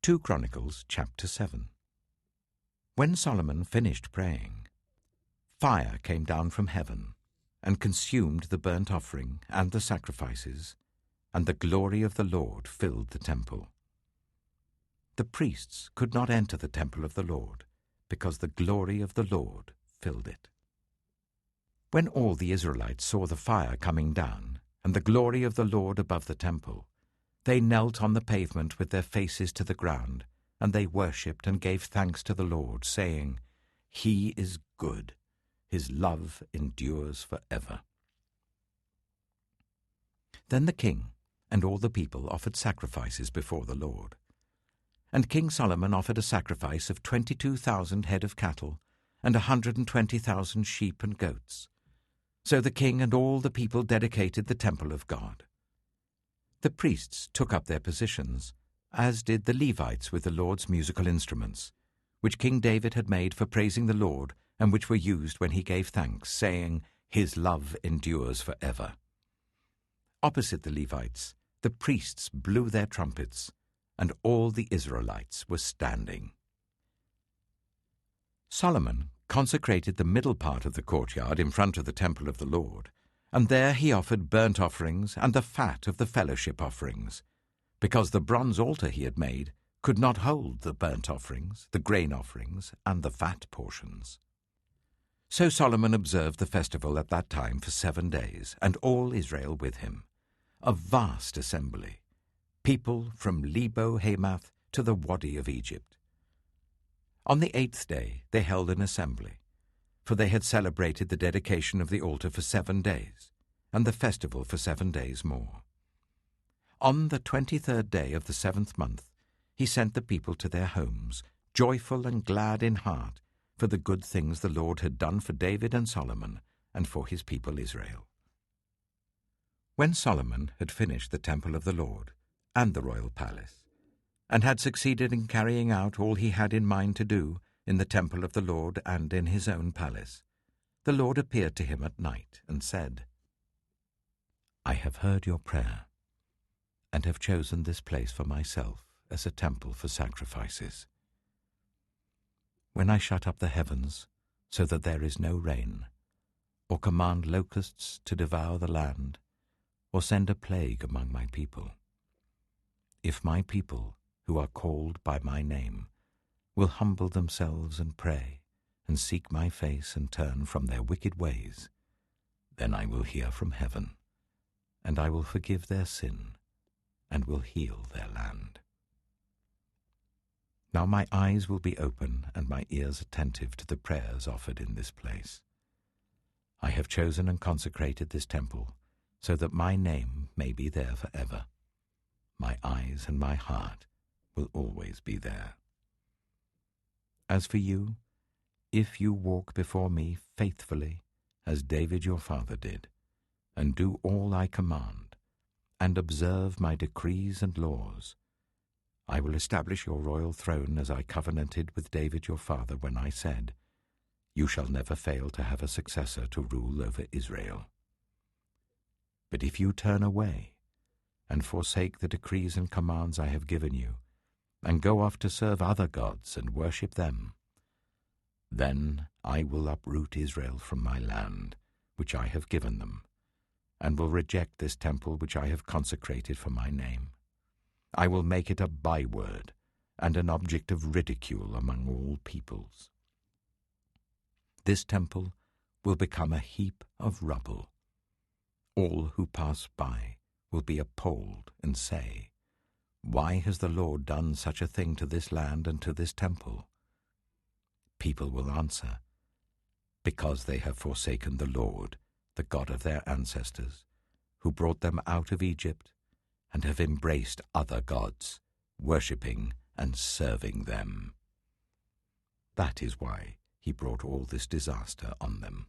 2 Chronicles chapter 7. When Solomon finished praying, fire came down from heaven and consumed the burnt offering and the sacrifices, and the glory of the Lord filled the temple. The priests could not enter the temple of the Lord, because the glory of the Lord filled it. When all the Israelites saw the fire coming down and the glory of the Lord above the temple, they knelt on the pavement with their faces to the ground, and they worshipped and gave thanks to the Lord, saying, "He is good. His love endures forever." Then the king and all the people offered sacrifices before the Lord. And King Solomon offered a sacrifice of 22,000 head of cattle and 120,000 sheep and goats. So the king and all the people dedicated the temple of God. The priests took up their positions, as did the Levites with the Lord's musical instruments, which King David had made for praising the Lord, and which were used when he gave thanks, saying, "His love endures forever." Opposite the Levites, the priests blew their trumpets, and all the Israelites were standing. Solomon consecrated the middle part of the courtyard in front of the temple of the Lord, and there he offered burnt offerings and the fat of the fellowship offerings, because the bronze altar he had made could not hold the burnt offerings, the grain offerings, and the fat portions. So Solomon observed the festival at that time for 7 days, and all Israel with him, a vast assembly, people from Lebo Hamath to the Wadi of Egypt. On the 8th day they held an assembly, for they had celebrated the dedication of the altar for 7 days, and the festival for 7 days more. On the 23rd day of the 7th month he sent the people to their homes, joyful and glad in heart, for the good things the Lord had done for David and Solomon, and for his people Israel. When Solomon had finished the temple of the Lord and the royal palace, and had succeeded in carrying out all he had in mind to do in the temple of the Lord and in his own palace, the Lord appeared to him at night and said, "I have heard your prayer, and have chosen this place for myself as a temple for sacrifices. When I shut up the heavens so that there is no rain, or command locusts to devour the land, or send a plague among my people, if my people, who are called by my name, will humble themselves and pray, and seek my face and turn from their wicked ways, then I will hear from heaven, and I will forgive their sin, and will heal their land. Now my eyes will be open and my ears attentive to the prayers offered in this place. I have chosen and consecrated this temple, so that my name may be there forever. My eyes and my heart will always be there. As for you, if you walk before me faithfully, as David your father did, and do all I command, and observe my decrees and laws, I will establish your royal throne as I covenanted with David your father when I said, 'You shall never fail to have a successor to rule over Israel.' But if you turn away and forsake the decrees and commands I have given you, and go off to serve other gods and worship them, then I will uproot Israel from my land, which I have given them, and will reject this temple which I have consecrated for my name. I will make it a byword and an object of ridicule among all peoples. This temple will become a heap of rubble. All who pass by will be appalled and say, 'Why has the Lord done such a thing to this land and to this temple?' People will answer, 'Because they have forsaken the Lord, the God of their ancestors, who brought them out of Egypt, and have embraced other gods, worshipping and serving them.' That is why he brought all this disaster on them.